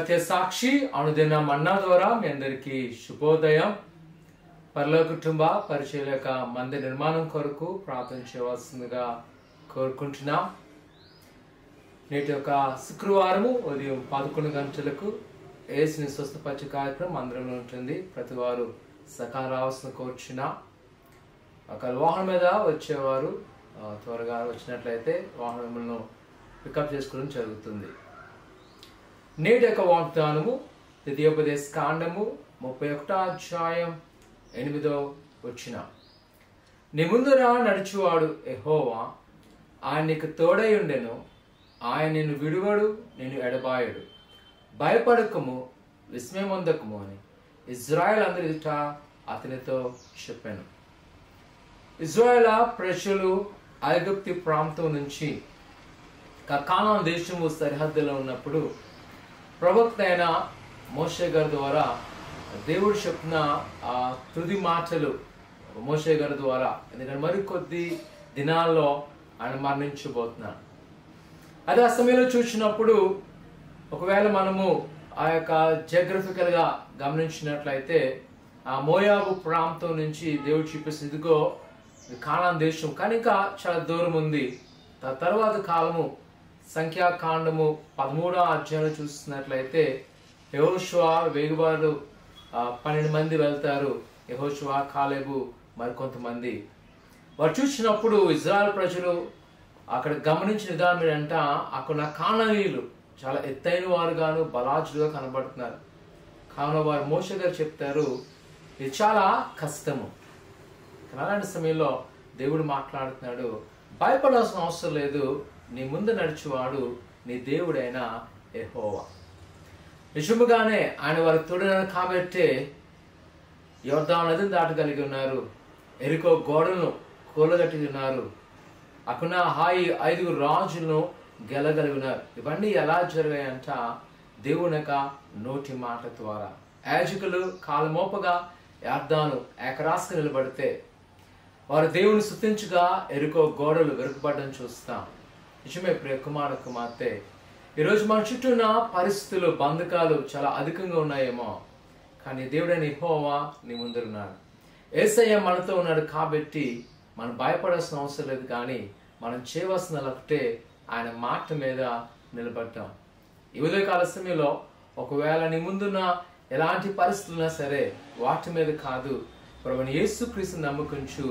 సత్య సాక్షి అనుదిన మన్నా ద్వారా మీ అందరికీ శుభోదయం. పరలోక కుటుంబ పరిచయక మందిర నిర్మాణం కొరకు ప్రార్థన చేయవలసిందిగా కోరుకుంటున్నాం. నేటి యొక్క శుక్రవారము ఉదయం 11 గంటలకు యేసుని స్వస్థపరిచే కార్యక్రమం మందిరంలో ఉంటుంది. ప్రతి వారు సకాలం రావాల్సిన కోరుచున్నా. ఒకవేళ వాహనం మీద వచ్చేవారు త్వరగా వచ్చినట్లయితే వాహనములను పికప్ చేసుకోవడం జరుగుతుంది. నేటి యొక్క వాగ్దానము ద్వితీయోపదేశ కాండము 31వ అధ్యాయం 8వ వచనం. నీ ముందర నడుచువాడు యెహోవా, ఆయన నీకు తోడై ఉండెను, ఆయన నిన్ను విడువడు, నిన్ను ఎడబాయడు, భయపడకము, విస్మయమొందకము అని ఇజ్రాయెల్ అందరి ఎదుట అతనితో చెప్పాను. ఇజ్రాయెల్ ప్రజలు ఐగుప్తు ప్రాంతం నుంచి కానాను దేశము సరిహద్దులో ఉన్నప్పుడు ప్రవక్త అయిన మోషే గారి ద్వారా దేవుడు చెప్పిన ఆ తుది మాటలు మోషే గారి ద్వారా, ఎందుకంటే మరికొద్ది దినాల్లో ఆయన మరణించబోతున్నాడు. అదే ఆ సమయంలో చూసినప్పుడు ఒకవేళ మనము ఆ యొక్క జియోగ్రఫికల్ గా గమనించినట్లయితే ఆ మోయాబు ప్రాంతం నుంచి దేవుడు చూపిస్తుంది, ఇదిగో కానాను దేశం, కానీ ఇంకా చాలా దూరం ఉంది. తర్వాత కాలము సంఖ్యాకాండము 13వ అధ్యాయంలో చూస్తున్నట్లయితే యెహోషువ వేగువారు 12 మంది వెళ్తారు. యెహోషువ, కాలేబు మరికొంతమంది. వారు చూసినప్పుడు ఇజ్రాయెల్ ప్రజలు అక్కడ గమనించిన విధానం ఏంటంటే అక్కడ కానానీయులు చాలా ఎత్తైన వారుగాను బలాజులుగా కనబడుతున్నారు. కావున వారు మోషే గారు చెప్తారు, ఇది చాలా కష్టము. అలాంటి సమయంలో దేవుడు మాట్లాడుతున్నాడు, భయపడాల్సిన అవసరం లేదు, నీ ముందు నడిచేవాడు నీ దేవుడైన యెహోవా. నిజముగానే ఆయన వారి తోడున్నారు కాబట్టే యోర్దాను నదిని దాటగలిగి ఉన్నారు, ఎరికో గోడలను కూలగట్టి ఉన్నారు, అక్కడ 5 రాజులను గెలగలిగి ఉన్నారు. ఇవన్నీ ఎలా జరిగాయంట దేవుని యొక్క నోటి మాట ద్వారా. యాజకులు కాలమోపగా యోర్దాను ఏకరాశిగా నిలబడితే వారు దేవుని స్తుతించగా ఎరుకో గోడలు వెనుకబడడం చూస్తాం. నిజమే ప్రియ కుమార కుమార్తె, ఈరోజు మన చుట్టూ ఉన్న పరిస్థితులు, బంధకాలు చాలా అధికంగా ఉన్నాయేమో, కానీ దేవుడైన యెహోవా నీ ముందున్నాడు. యేసయ్య మనతో ఉన్నాడు కాబట్టి మనం భయపడాల్సిన అవసరం లేదు. కానీ మనం చేయవలసిన ఒకటే ఆయన మాట మీద నిలబడ్డాం. ఈ ఉదయకాల సమయంలో ఒకవేళ నీ ముందున్న ఎలాంటి పరిస్థితులున్నా సరే వాటి మీద కాదు, ప్రభువైన యేసుక్రీస్తుని నమ్ముకుంటూ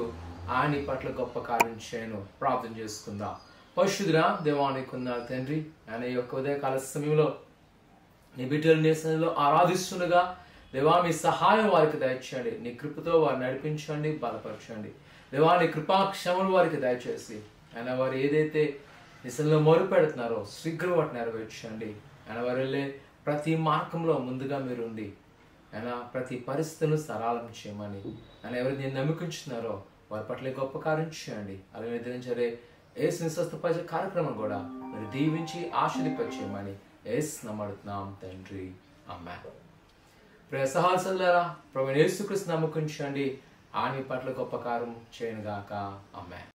ఆయన పట్ల గొప్ప కార్యం చేయను. ప్రార్థన చేసుకుందాం. పరిశుద్ధుడా దేవానికి ఉన్నారు తండ్రి, ఆయన యొక్క ఉదయకాల సమయంలో నీ బిడ్డలు నీ సన్నిధిలో ఆరాధిస్తుండగా దేవా మీ సహాయం వారికి దయచేయండి. నీ కృపతో వారిని నడిపించండి, బలపరచండి. దేవా నీ కృపాక్షమలు వారికి దయచేసి ఆయన వారు ఏదైతే నీ సన్నిధిలో మొరు పెడుతున్నారో శీఘ్రం వాటిని నెరవేర్చండి. ఆయన వారు వెళ్ళే ప్రతి మార్గంలో ముందుగా మీరుండి ఆయన ప్రతి పరిస్థితులను సరళం చేయమని, ఆయన ఎవరు నేను నమ్ముకుంటున్నారో వారి పట్ల గొప్ప కార్యం చేయండి. అలాగే దినచర్య యేసుని స్వస్థపరిచే కార్యక్రమం కూడా మీరు దీవించి ఆశీర్వదించమని యేసు నమ్ముతున్నాం తండ్రి, ఆమేన్. ప్రియ సహోదరులారా, ప్రభువైన యేసుక్రీస్తుని నమ్ముకుంటండి, ఆయన పట్ల గొప్ప కార్యం చేయనుగాక, ఆమేన్.